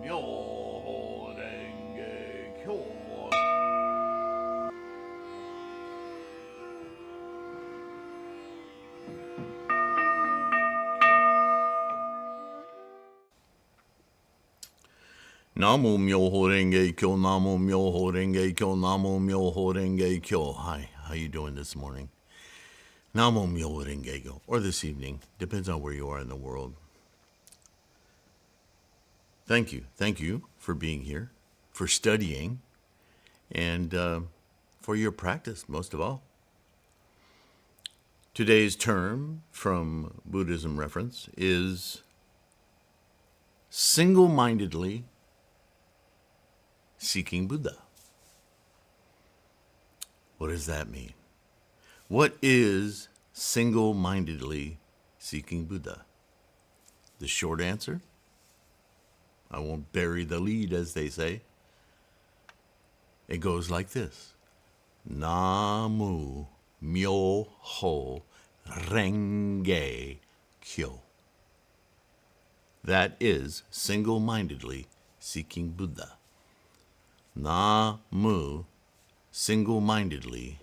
Myoho Renge Kyo. Namo Myoho Renge Kyo, Namo Myoho Renge Kyo, Namo Myoho Renge Kyo. Hi, how you doing this morning? Namo Myoho Renge Kyo, or this evening, depends on where you are in the world. Thank you for being here, for studying, and for your practice, most of all. Today's term from Buddhism Reference is single-mindedly seeking Buddha. What does that mean? What is single-mindedly seeking Buddha? The short answer, I won't bury the lead, as they say. It goes like this. Namu Myoho Renge Kyo. That is single-mindedly seeking Buddha. Namu, single-mindedly,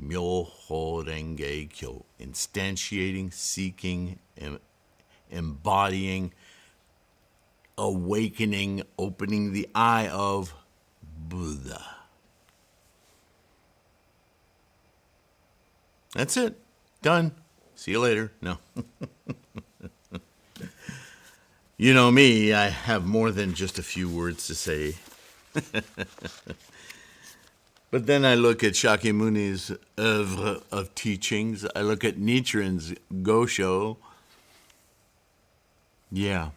Myoho Renge Kyo, instantiating, seeking, embodying, awakening, opening the eye of Buddha. That's it. Done. See you later. No. You know me, I have more than just a few words to say. But then I look at Shakyamuni's oeuvre of teachings. I look at Nichiren's Gosho. Yeah,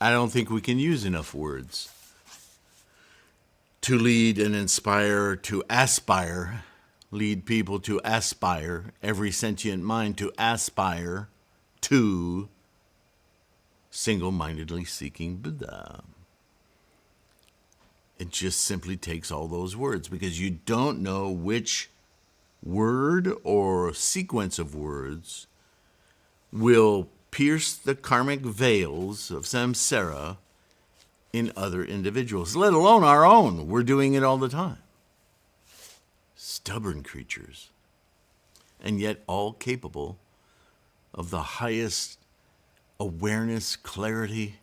I don't think we can use enough words to lead and inspire, to aspire, lead people to aspire, every sentient mind to aspire to single-mindedly seeking Buddha. It just simply takes all those words because you don't know which word or sequence of words will pierce the karmic veils of samsara in other individuals, let alone our own. We're doing it all the time. Stubborn creatures, and yet all capable of the highest awareness, clarity,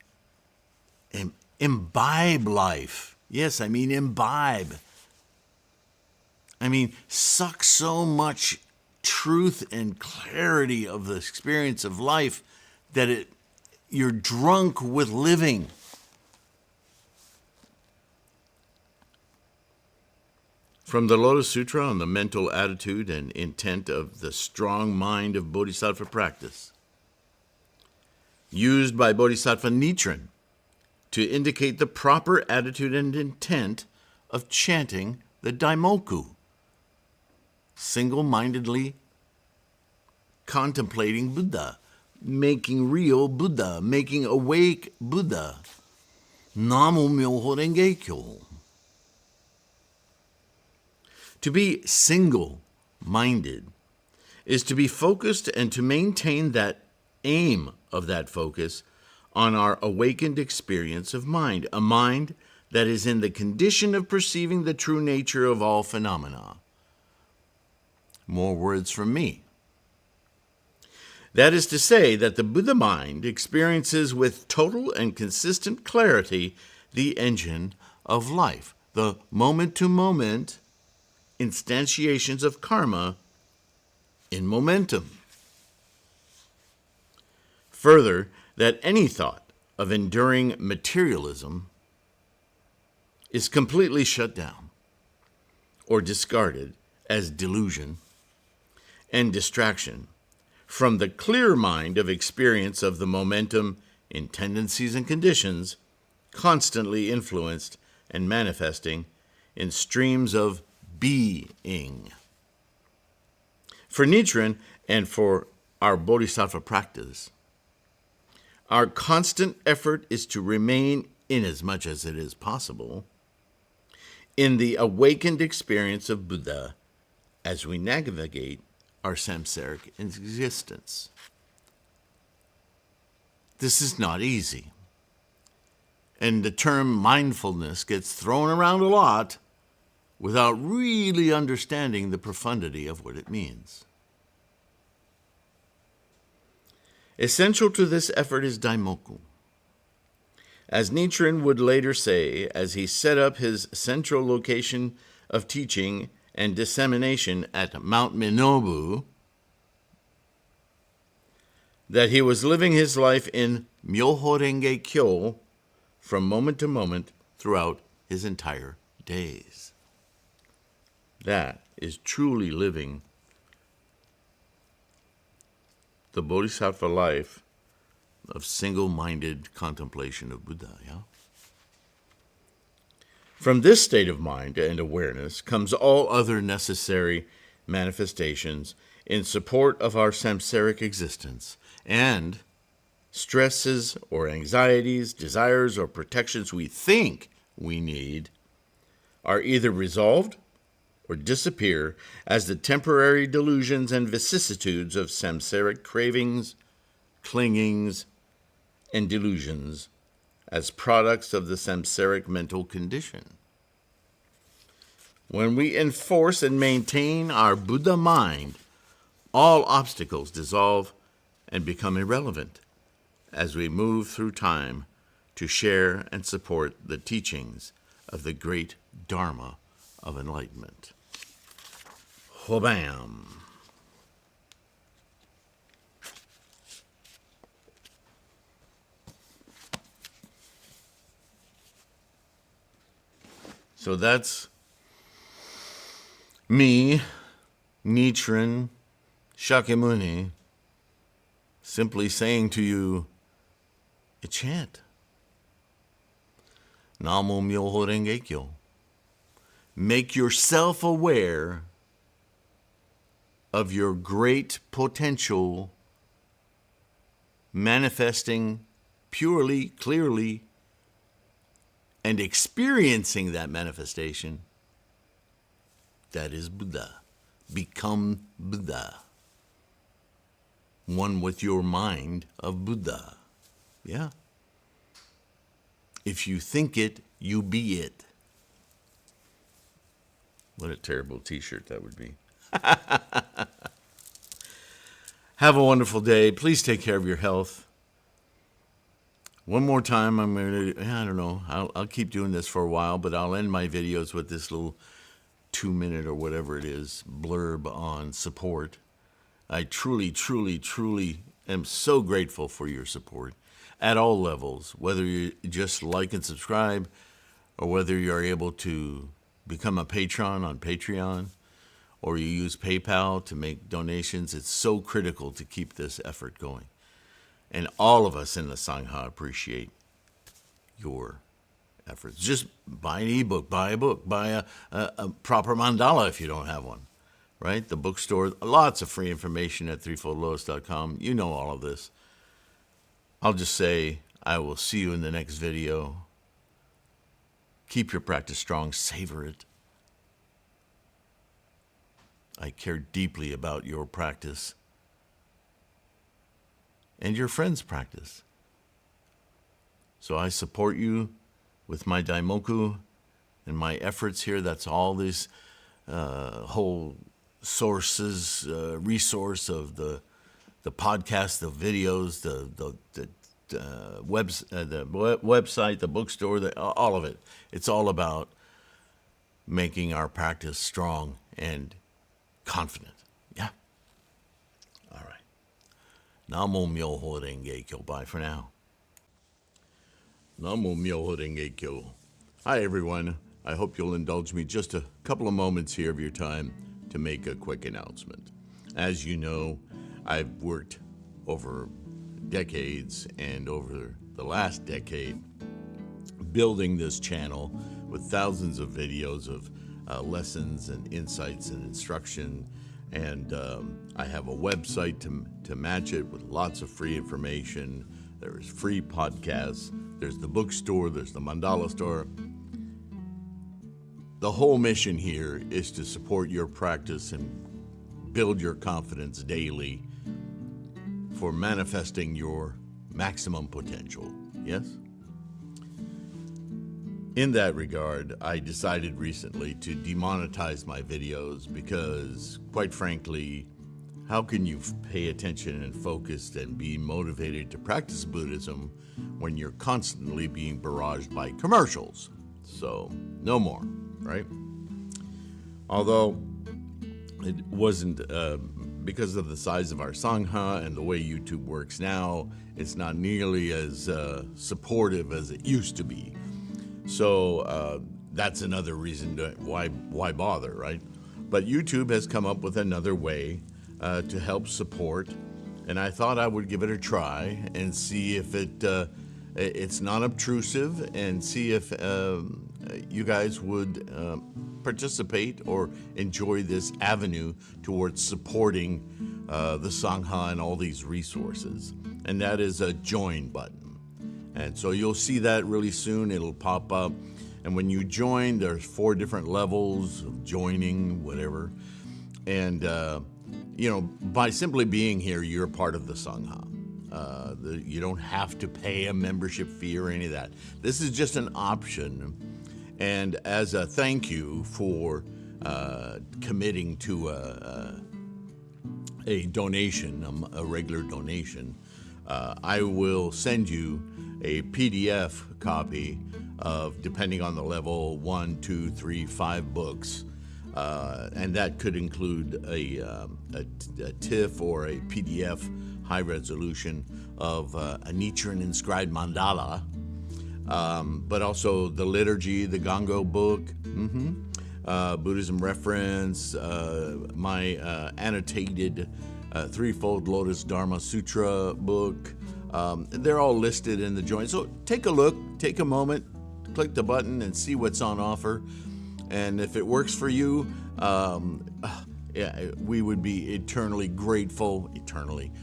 and imbibe life. Yes, I mean imbibe. I mean, suck so much truth and clarity of the experience of life that you're drunk with living. From the Lotus Sutra on the mental attitude and intent of the strong mind of Bodhisattva practice, used by Bodhisattva Nichiren to indicate the proper attitude and intent of chanting the Daimoku, single-mindedly contemplating Buddha, making real Buddha, making awake Buddha. Namo Myoho Renge Kyo. To be single-minded is to be focused and to maintain that aim of that focus on our awakened experience of mind, a mind that is in the condition of perceiving the true nature of all phenomena. More words from me. That is to say that the Buddha mind experiences with total and consistent clarity the engine of life, the moment-to-moment instantiations of karma in momentum. Further, that any thought of enduring materialism is completely shut down or discarded as delusion and distraction from the clear mind of experience of the momentum in tendencies and conditions constantly influenced and manifesting in streams of being. For Nichiren and for our Bodhisattva practice, our constant effort is to remain, in as much as it is possible, in the awakened experience of Buddha as we navigate our samsaric existence. This is not easy. And the term mindfulness gets thrown around a lot without really understanding the profundity of what it means. Essential to this effort is Daimoku. As Nichiren would later say, as he set up his central location of teaching and dissemination at Mount Minobu, that he was living his life in Myoho Renge Kyo from moment to moment throughout his entire days. That is truly living the Bodhisattva life of single-minded contemplation of Buddha. Yeah? From this state of mind and awareness comes all other necessary manifestations in support of our samsaric existence, and stresses or anxieties, desires or protections we think we need are either resolved or disappear as the temporary delusions and vicissitudes of samsaric cravings, clingings, and delusions as products of the samsaric mental condition. When we enforce and maintain our Buddha mind, all obstacles dissolve and become irrelevant as we move through time to share and support the teachings of the great Dharma of enlightenment. Hobam. So that's me, Nichiren Shakyamuni, simply saying to you a chant. Namo Myoho Renge Kyo. Make yourself aware of your great potential manifesting purely, clearly, and experiencing that manifestation. That is Buddha. Become Buddha. One with your mind of Buddha. Yeah. If you think it, you be it. What a terrible t-shirt that would be. Have a wonderful day. Please take care of your health. One more time, I'm going to, I don't know, I'll keep doing this for a while, but I'll end my videos with this little 2-minute or whatever it is blurb on support. I truly, truly, truly am so grateful for your support at all levels, whether you just like and subscribe or whether you're able to become a patron on Patreon or you use PayPal to make donations. It's so critical to keep this effort going. And all of us in the Sangha appreciate your efforts. Just buy an ebook, buy a book, buy a proper mandala if you don't have one, right? The bookstore, lots of free information at threefoldlotus.com. You know all of this. I'll just say I will see you in the next video. Keep your practice strong, savor it. I care deeply about your practice and your friends' practice. So I support you with my Daimoku and my efforts here. That's all these whole sources, resource of the podcast, the videos, the website, the bookstore, all of it. It's all about making our practice strong and confident. Yeah? All right. Namo Myoho Renge Kyo. Bye for now. Namo Myoho Renge Kyo. Hi, everyone. I hope you'll indulge me just a couple of moments here of your time to make a quick announcement. As you know, I've worked over decades and over the last decade building this channel with thousands of videos of lessons and insights and instruction, and I have a website to match it with lots of free information. There's free podcasts, there's the bookstore, there's the mandala store. The whole mission here is to support your practice and build your confidence daily for manifesting your maximum potential. Yes? In that regard, I decided recently to demonetize my videos because, quite frankly, how can you pay attention and focus and be motivated to practice Buddhism when you're constantly being barraged by commercials? So, no more, right? Although it wasn't, because of the size of our Sangha and the way YouTube works now, it's not nearly as supportive as it used to be. So that's another reason why bother, right? But YouTube has come up with another way to help support, and I thought I would give it a try and see if it's not obtrusive, and see if you guys would participate or enjoy this avenue towards supporting the Sangha and all these resources. And that is a join button. And so you'll see that really soon. It'll pop up. And when you join, there's 4 different levels of joining, whatever. And, by simply being here, you're a part of the Sangha. You don't have to pay a membership fee or any of that. This is just an option. And as a thank you for committing to a donation, a regular donation, I will send you a PDF copy of, depending on the level, 1, 2, 3, 5 books. And that could include a TIFF or a PDF high resolution of a Nichiren inscribed mandala, but also the liturgy, the Gango book, Buddhism Reference, my annotated Threefold Lotus Dharma Sutra book. They're all listed in the join. So take a look, take a moment, click the button and see what's on offer. And if it works for you, we would be eternally grateful.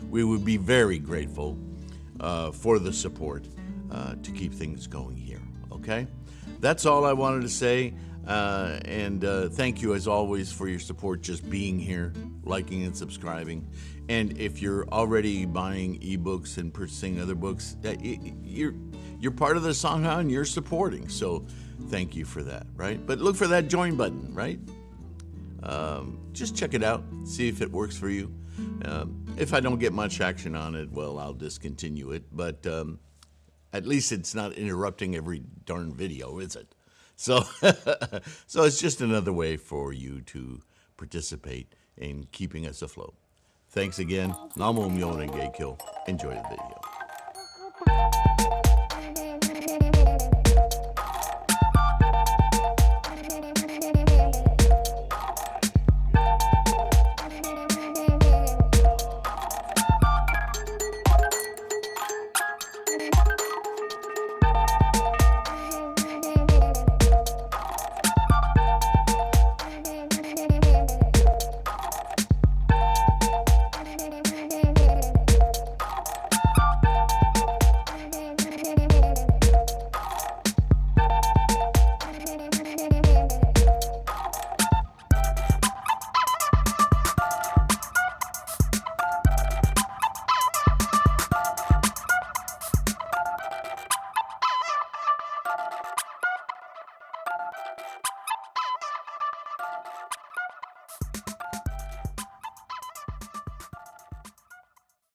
We would be very grateful for the support to keep things going here. Okay? That's all I wanted to say. And thank you, as always, for your support, just being here, liking and subscribing. And if you're already buying ebooks and purchasing other books, you're part of the Sangha and you're supporting. So thank you for that, right? But look for that join button, right? Just check it out, see if it works for you. If I don't get much action on it, well, I'll discontinue it. But at least it's not interrupting every darn video, is it? So, so it's just another way for you to participate in keeping us afloat. Thanks again. Namo Myo Renge Kyo. Enjoy the video.